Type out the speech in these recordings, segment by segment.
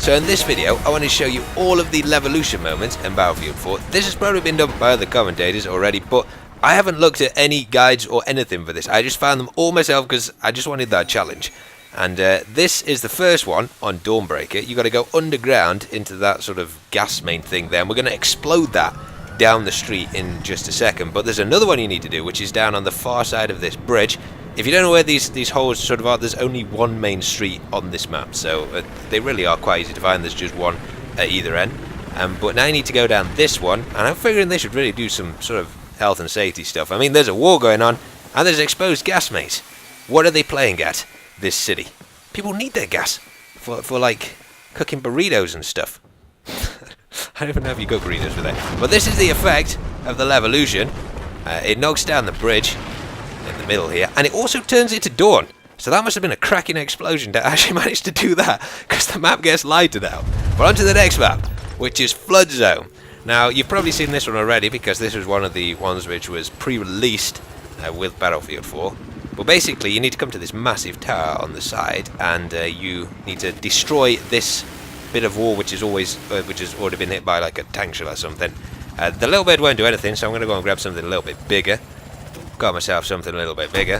So in this video, I want to show you all of the Levolution moments in Battlefield 4. This has probably been done by other commentators already, but I haven't looked at any guides or anything for this. I just found them all myself because I just wanted that challenge. And this is the first one on Dawnbreaker. You got to go underground into that sort of gas main thing there, and we're going to explode that down the street in just a second. But there's another one you need to do, which is down on the far side of this bridge. If you don't know where these holes sort of are, there's only one main street on this map, so they really are quite easy to find. There's just one at either end. But now you need to go down this one, and I'm figuring they should really do some sort of health and safety stuff. I mean, there's a war going on, and there's exposed gas mains. What are they playing at, this city? People need their gas for like, cooking burritos and stuff. I don't even know if you cook burritos with it. But this is the effect of the Levolution. It knocks down the bridge in the middle here, and it also turns it to dawn. So that must have been a cracking explosion to actually manage to do that, because the map gets lighter now. But on to the next map, which is Flood Zone. Now, you've probably seen this one already, because this was one of the ones which was pre-released with Battlefield 4. But basically, you need to come to this massive tower on the side, and you need to destroy this bit of wall, which has already been hit by like a tank shell or something. The little bit won't do anything, so I'm going to go and grab something a little bit bigger. Got myself something a little bit bigger.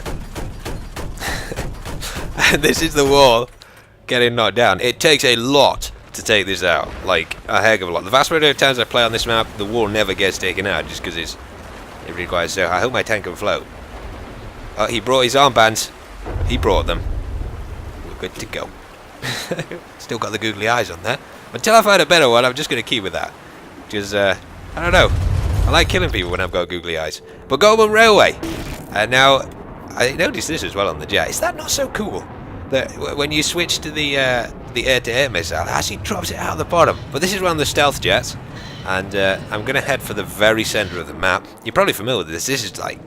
And this is the wall getting knocked down. It takes a lot to take this out, like a heck of a lot. The vast majority of times I play on this map, the wall never gets taken out just because it requires so. I hope my tank can float. Oh, he brought his armbands. He brought them. We're good to go. Still got the googly eyes on there. Until I find a better one, I'm just going to keep with that. Because, I don't know. I like killing people when I've got googly eyes. But Goldman Railway. Now, I noticed this as well on the jet. Is that not so cool? That when you switch to the air-to-air missile, it actually drops it out of the bottom. But this is one of the stealth jets. And I'm going to head for the very centre of the map. You're probably familiar with this. This is like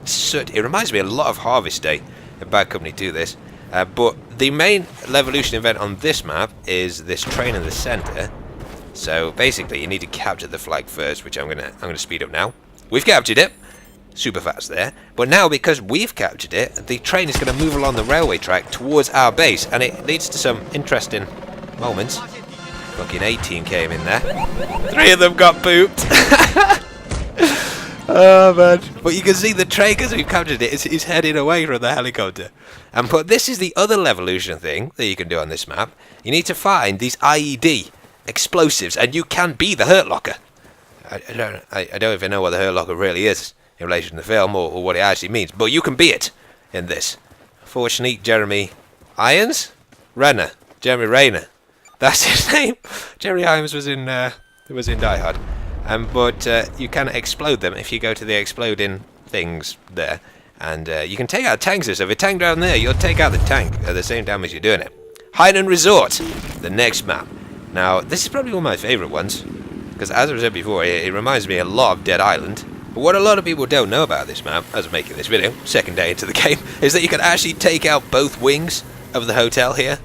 it reminds me a lot of Harvest Day in Bad Company 2, this. But the main Levolution event on this map is this train in the centre. So basically, you need to capture the flag first, which I'm gonna speed up now. We've captured it, super fast there. But now, because we've captured it, the train is going to move along the railway track towards our base, and it leads to some interesting moments. Fucking 18 came in there. 3 of them got pooped. Oh man! But you can see the train, because we've captured it, is heading away from the helicopter. But this is the other Levolution thing that you can do on this map. You need to find these IED explosives, and you can be the Hurt Locker. I don't even know what the Hurt Locker really is in relation to the film, or what it actually means, but you can be it in this. Fortunately, Jeremy Rayner. That's his name. Jerry Irons was in Die Hard. But you can explode them if you go to the exploding things there. And you can take out tanks. So if a tank down there, you'll take out the tank at the same time as you're doing it. Highland Resort, the next map. Now, this is probably one of my favourite ones, because as I said before, it reminds me a lot of Dead Island. But what a lot of people don't know about this map, as I'm making this video, second day into the game, is that you can actually take out both wings of the hotel here.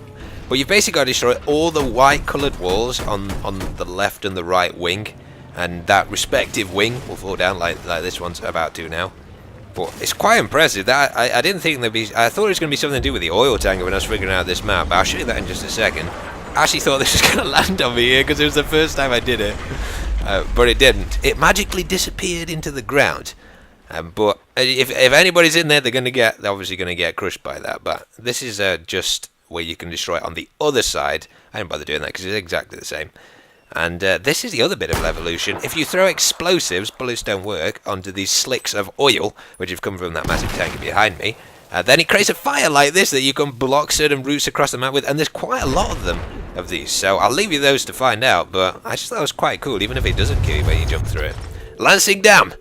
But you've basically got to destroy all the white coloured walls on the left and the right wing, and that respective wing will fall down like this one's about to now. But it's quite impressive. That I didn't think there'd be. I thought it was going to be something to do with the oil tanker when I was figuring out this map. But I'll show you that in just a second. I actually thought this was going to land on me here because it was the first time I did it, but it didn't. It magically disappeared into the ground. But if anybody's in there, they're obviously going to get crushed by that. But this is just where you can destroy it on the other side. I didn't bother doing that because it's exactly the same. And this is the other bit of Levolution. If you throw explosives, bullets don't work, onto these slicks of oil, which have come from that massive tank behind me, then it creates a fire like this that you can block certain routes across the map with, and there's quite a lot of them of these. So I'll leave you those to find out, but I just thought it was quite cool, even if it doesn't kill you when you jump through it. Lancing Dam!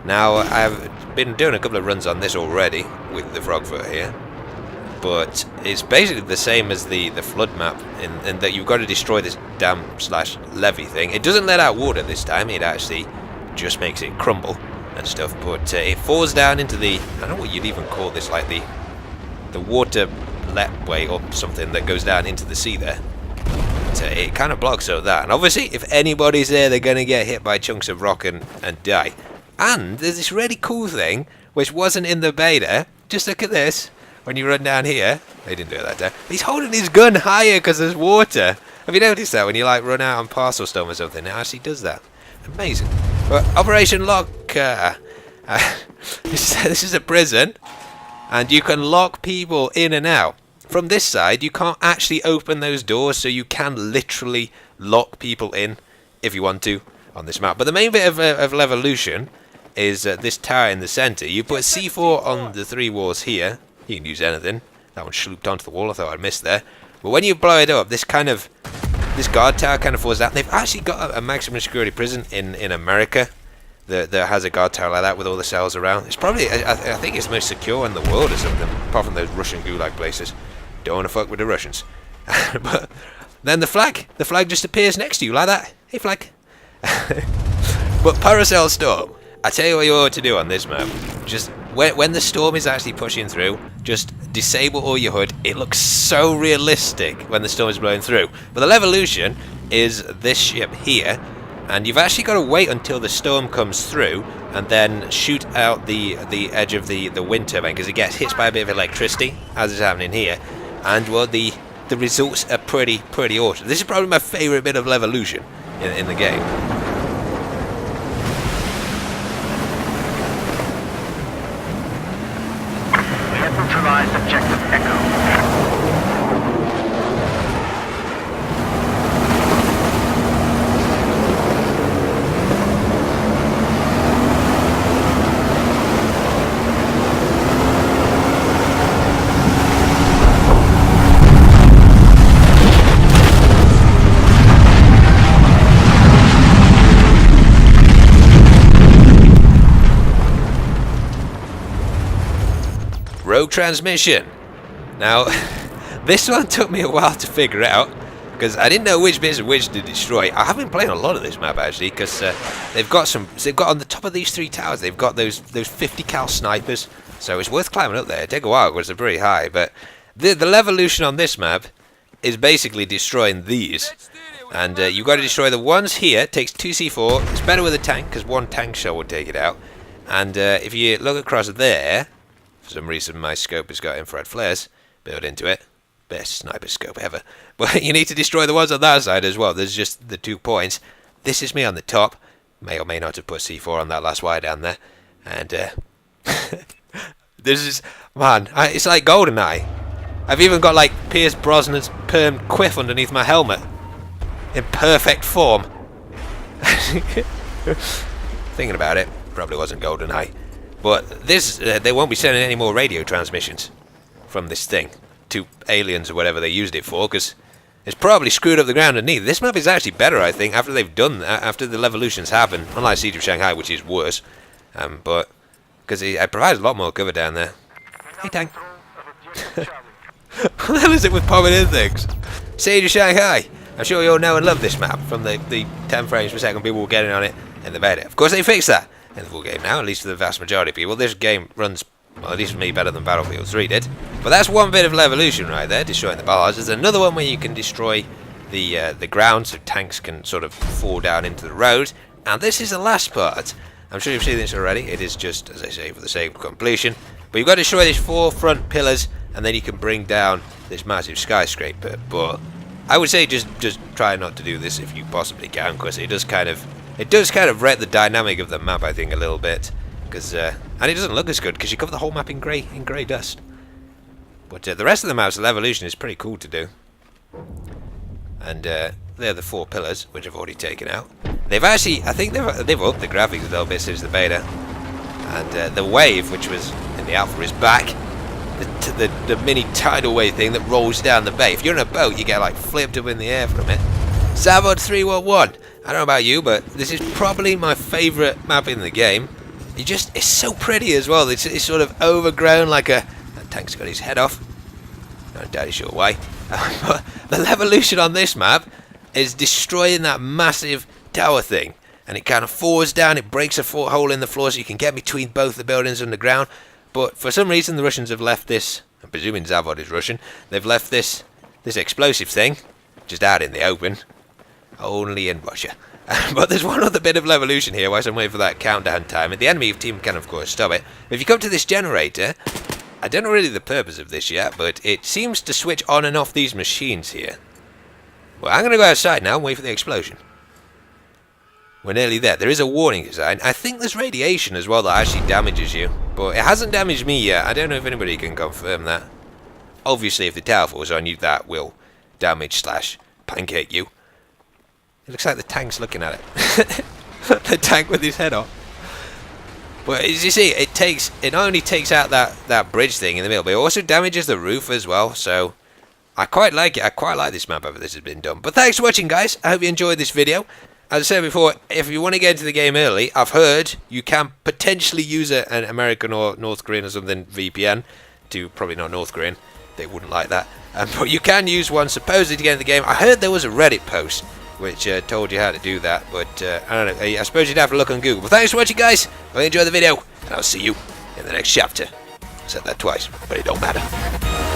Now, I've been doing a couple of runs on this already, with the Frogfoot here. But it's basically the same as the flood map in that you've got to destroy this dam/levee thing. It doesn't let out water this time, it actually just makes it crumble and stuff, but it falls down into the, I don't know what you'd even call this, like the water letway or something that goes down into the sea there. But it kind of blocks up that, and obviously if anybody's there, they're going to get hit by chunks of rock and die. And there's this really cool thing which wasn't in the beta. Just look at this. When you run down here, they didn't do it that time. He's holding his gun higher because there's water. Have you noticed that when you like run out on parcel storm or something, it actually does that? Amazing. But Operation Locker. This is a prison, and you can lock people in and out. From this side, you can't actually open those doors, so you can literally lock people in if you want to on this map. But the main bit of LEVOLUTION is this tower in the centre. You put C4 on the 3 walls here. You can use anything. That one slooped onto the wall. I thought I'd missed there. But when you blow it up, this guard tower kind of falls down. They've actually got a maximum security prison in America that has a guard tower like that with all the cells around. It's probably, I think it's the most secure in the world or something, apart from those Russian gulag places. Don't want to fuck with the Russians. But then the flag just appears next to you like that. Hey, flag. But Paracel Storm, I tell you what you ought to do on this map. Just when the storm is actually pushing through, just disable all your HUD. It looks so realistic when the storm is blowing through. But the LEVOLUTION is this ship here, and you've actually got to wait until the storm comes through and then shoot out the edge of the wind turbine, because it gets hit by a bit of electricity, as is happening here. And well, the results are pretty awesome. This is probably my favourite bit of LEVOLUTION in the game. Neutralized objective Echo. Rogue transmission. Now, this one took me a while to figure out, because I didn't know which bits of which to destroy. I have been playing a lot of this map actually, because they've got on the top of these 3 towers, they've got those 50 cal snipers, so it's worth climbing up there. It'd take a while because they're pretty high, but the LEVOLUTION on this map is basically destroying these. And you've got to destroy the ones here. It takes 2 C4. It's better with a tank, because 1 tank shell would take it out. And if you look across there, for some reason my scope has got infrared flares built into it. Best sniper scope ever. But you need to destroy the ones on that side as well. There's just the 2 points. This is me on the top. May or may not have put C4 on that last wire down there. And this is, man, it's like GoldenEye. I've even got like Pierce Brosnan's perm quiff underneath my helmet. In perfect form. Thinking about it, probably wasn't GoldenEye. But this, they won't be sending any more radio transmissions from this thing to aliens or whatever they used it for, because it's probably screwed up the ground underneath. This map is actually better, I think, after they've done that, after the LEVOLUTIONs happen, unlike Siege of Shanghai, which is worse. But because it provides a lot more cover down there. Hey, tank. What the hell is it with popping in things? Siege of Shanghai. I'm sure you all know and love this map from the 10 frames per second people were getting on it in the beta. Of course, they fixed that in the full game now, at least for the vast majority of people. This game runs, well, at least for me, better than Battlefield 3 did. But that's one bit of LEVOLUTION right there, destroying the bars. There's another one where you can destroy the ground, so tanks can sort of fall down into the road. And this is the last part. I'm sure you've seen this already. It is just, as I say, for the sake of completion. But you've got to destroy these 4 front pillars, and then you can bring down this massive skyscraper. But I would say just try not to do this if you possibly can, because it does kind of wreck the dynamic of the map, I think, a little bit. Because and it doesn't look as good because you cover the whole map in grey dust. But the rest of the map's LEVOLUTION is pretty cool to do. And they're the 4 pillars, which I've already taken out. They've actually, I think they've upped the graphics a little bit since the beta. And the wave, which was in the alpha, is back. The mini tidal wave thing that rolls down the bay. If you're in a boat, you get like flipped up in the air from it. Zavod 311. I don't know about you, but this is probably my favourite map in the game. It's so pretty as well. It's sort of overgrown, like that tank's got his head off. Not entirely sure why. But the LEVOLUTION on this map is destroying that massive tower thing. And it kind of falls down, it breaks a hole in the floor so you can get between both the buildings underground. But for some reason the Russians have left this, I'm presuming Zavod is Russian, they've left this explosive thing just out in the open. Only in Russia. But there's one other bit of LEVOLUTION here whilst I'm waiting for that countdown time. And the enemy team can of course stop it. But if you come to this generator, I don't know really the purpose of this yet, but it seems to switch on and off these machines here. Well, I'm going to go outside now and wait for the explosion. We're nearly there. There is a warning design. I think there's radiation as well that actually damages you. But it hasn't damaged me yet. I don't know if anybody can confirm that. Obviously, if the tower falls on you, that will damage / pancake you. It looks like the tank's looking at it. The tank with his head off. But as you see, it not only takes out that bridge thing in the middle, but it also damages the roof as well. So I quite like it. I quite like this map after this has been done. But thanks for watching, guys. I hope you enjoyed this video. As I said before, if you want to get into the game early, I've heard you can potentially use an American or North Korean or something VPN to, probably not North Korean. They wouldn't like that. But you can use one supposedly to get in the game. I heard there was a Reddit post which told you how to do that, but I don't know. I suppose you'd have to look on Google. But thanks for watching, guys. Hope you enjoyed the video, and I'll see you in the next chapter. I said that twice, but it don't matter.